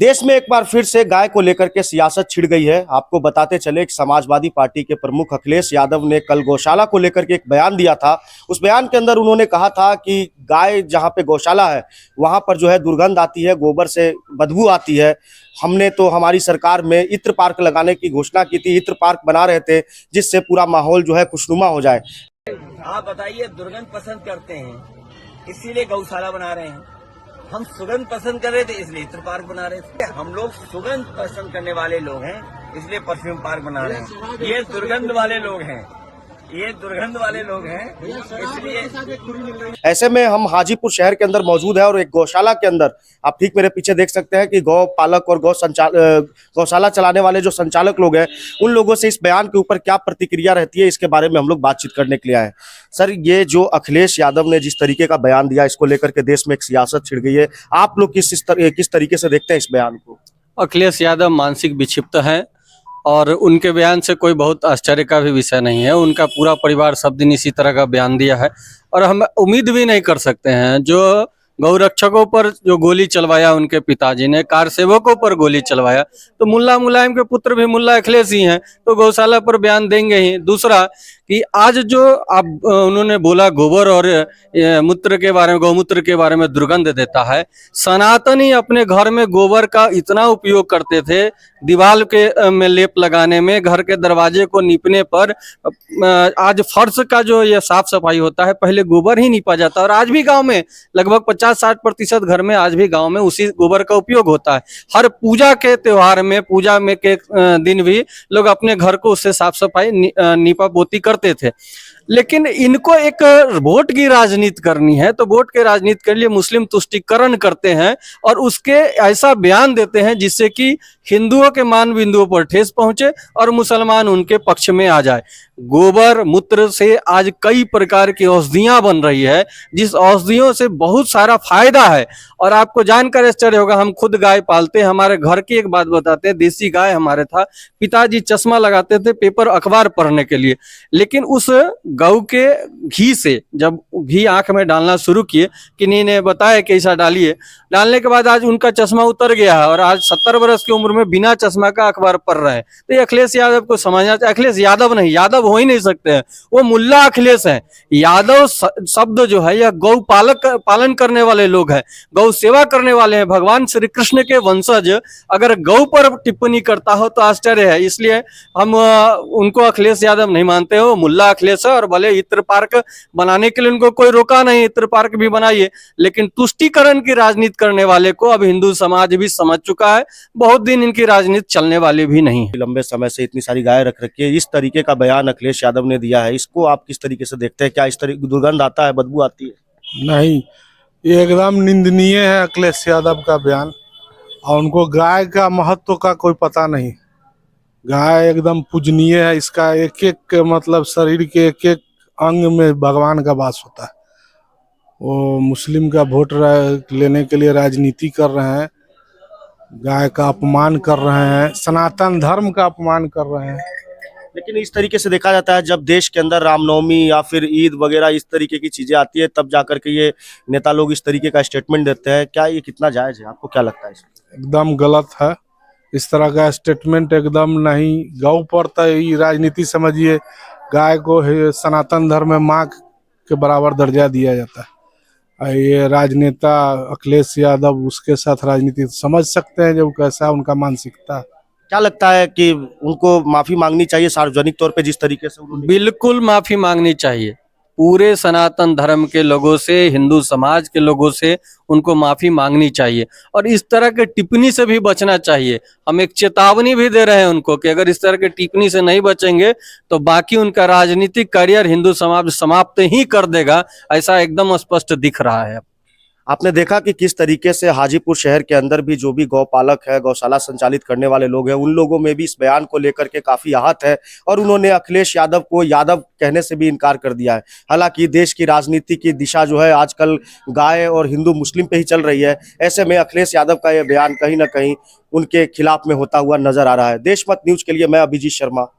देश में एक बार फिर से गाय को लेकर के सियासत छिड़ गई है। आपको बताते चले कि समाजवादी पार्टी के प्रमुख अखिलेश यादव ने कल गौशाला को लेकर के एक बयान दिया था। उस बयान के अंदर उन्होंने कहा था कि गाय जहां पे गौशाला है वहां पर जो है दुर्गंध आती है, गोबर से बदबू आती है। हमने तो हमारी सरकार में इत्र पार्क लगाने की घोषणा की थी, इत्र पार्क बना रहे थे जिससे पूरा माहौल जो है खुशनुमा हो जाए। आप बताइए, दुर्गंध पसंद करते हैं इसीलिए गौशाला बना रहे हैं। हम सुगंध पसंद कर रहे थे इसलिए इत्र पार्क बना रहे थे। हम लोग सुगंध पसंद करने वाले लोग हैं इसलिए परफ्यूम पार्क बना रहे हैं। ये दुर्गंध वाले लोग हैं, ये दुर्गंध वाले लोग हैं इसलिए। ऐसे में हम हाजीपुर शहर के अंदर मौजूद है और एक गौशाला के अंदर आप ठीक मेरे पीछे देख सकते हैं कि गौ पालक और गौशाला चलाने वाले जो संचालक लोग हैं उन लोगों से इस बयान के ऊपर क्या प्रतिक्रिया रहती है इसके बारे में हम लोग बातचीत करने के लिए आए। सर, ये जो अखिलेश यादव ने जिस तरीके का बयान दिया इसको लेकर के देश में एक सियासत छिड़ गई है, आप लोग किस तरीके से देखते हैं इस बयान को? अखिलेश यादव मानसिक विक्षिप्त हैं और उनके बयान से कोई बहुत आश्चर्य का भी विषय नहीं है। उनका पूरा परिवार सब दिन इसी तरह का बयान दिया है और हम उम्मीद भी नहीं कर सकते हैं। जो गौरक्षकों पर जो गोली चलवाया उनके पिताजी ने, कार सेवकों पर गोली चलवाया, तो मुल्ला मुलायम के पुत्र भी मुल्ला अखिलेश ही हैं, तो गौशाला पर बयान देंगे ही। दूसरा कि आज जो आप उन्होंने बोला गोबर और मूत्र के बारे में, गौमूत्र के बारे में दुर्गंध देता है। सनातनी अपने घर में गोबर का इतना उपयोग करते थे, दीवार के में लेप लगाने में, घर के दरवाजे को नीपने पर। आज फर्श का जो ये साफ सफाई होता है पहले गोबर ही नीपा जाता है और आज भी गांव में लगभग 50-60% घर में आज भी गांव में उसी गोबर का उपयोग होता है। हर पूजा के त्योहार में, पूजा में के दिन भी लोग अपने घर को उससे साफ सफाई नीपा पोती करते थे। लेकिन इनको एक वोट की राजनीति करनी है तो वोट के राजनीति के लिए मुस्लिम तुष्टीकरण करते हैं और उसके ऐसा बयान देते हैं जिससे कि हिंदुओं के मान बिंदुओं पर ठेस पहुंचे और मुसलमान उनके पक्ष में आ जाए। गोबर मूत्र से आज कई प्रकार की औषधियां बन रही है, जिस औषधियों से बहुत सारा फायदा है। और आपको जानकर आश्चर्य होगा, हम खुद गाय पालते हैं। हमारे घर की एक बात बताते हैं, देसी गाय हमारे था, पिताजी चश्मा लगाते थे पेपर अखबार पढ़ने के लिए, लेकिन उस गौ के घी से जब घी आंख में डालना शुरू किए, किन्हीं ने बताया कि ऐसा डालिए, डालने के बाद आज उनका चश्मा उतर गया है और आज 70 वर्ष की उम्र में बिना चश्मा का अखबार पढ़ रहे हैं। तो ये अखिलेश यादव को समझना चाहिए। अखिलेश यादव नहीं, यादव हो ही नहीं सकते हैं, वो मुल्ला अखिलेश हैं। यादव शब्द जो है यह गौ पालन करने वाले लोग हैं, गौ सेवा करने वाले हैं। भगवान श्री कृष्ण के वंशज अगर गौ पर टिप्पणी करता हो तो आश्चर्य है। इसलिए हम उनको अखिलेश यादव नहीं मानते हो, मुल्ला अखिलेश है। और भले इत्र पार्क बनाने के लिए उनको कोई रोका नहीं, इत्र पार्क भी बनाइए, लेकिन तुष्टीकरण की राजनीति करने वाले को अब हिंदू समाज भी समझ चुका है। बहुत दिन इनकी राजनीति चलने वाली भी नहीं है। लंबे समय से इतनी सारी गाय रख रखी है, इस तरीके का बयान अखिलेश यादव ने दिया है, इसको आप किस तरीके से देखते हैं? क्या इस तरीके दुर्गंध आता है, बदबू आती है? नहीं, ये एकदम निंदनीय है अखिलेश यादव का बयान। और उनको गाय का महत्व का कोई पता नहीं। गाय एकदम पूजनीय है, इसका एक एक मतलब शरीर के एक एक अंग में भगवान का वास होता है। वो मुस्लिम का वोट लेने के लिए राजनीति कर रहे हैं, गाय का अपमान कर रहे हैं, सनातन धर्म का अपमान कर रहे हैं। लेकिन इस तरीके से देखा जाता है जब देश के अंदर रामनवमी या फिर ईद वगैरह इस तरीके की चीजें आती है तब जाकर के ये नेता लोग इस तरीके का स्टेटमेंट देते हैं। क्या ये कितना जायज है? आपको क्या लगता है? एकदम गलत है, इस तरह का स्टेटमेंट एकदम नहीं। गौ पर तो ये राजनीति समझिए, गाय को सनातन धर्म में माँ के बराबर दर्जा दिया जाता है। ये राजनेता अखिलेश यादव उसके साथ राजनीति समझ सकते हैं जब कैसा उनका मानसिकता। क्या लगता है कि उनको माफी मांगनी चाहिए सार्वजनिक तौर पे जिस तरीके से उन्होंने? बिल्कुल माफी मांगनी चाहिए। पूरे सनातन धर्म के लोगों से, हिंदू समाज के लोगों से उनको माफी मांगनी चाहिए और इस तरह के टिप्पणी से भी बचना चाहिए। हम एक चेतावनी भी दे रहे हैं उनको कि अगर इस तरह के टिप्पणी से नहीं बचेंगे तो बाकी उनका राजनीतिक करियर हिंदू समाज समाप्त ही कर देगा, ऐसा एकदम स्पष्ट दिख रहा है। आपने देखा कि किस तरीके से हाजीपुर शहर के अंदर भी जो भी गौपालक है, गौशाला संचालित करने वाले लोग हैं, उन लोगों में भी इस बयान को लेकर के काफी आहत है और उन्होंने अखिलेश यादव को यादव कहने से भी इनकार कर दिया है। हालांकि देश की राजनीति की दिशा जो है आजकल गाय और हिंदू मुस्लिम पे ही चल रही है, ऐसे में अखिलेश यादव का यह बयान कहीं ना कहीं उनके खिलाफ में होता हुआ नजर आ रहा है। देशमत न्यूज के लिए मैं अभिजीत शर्मा।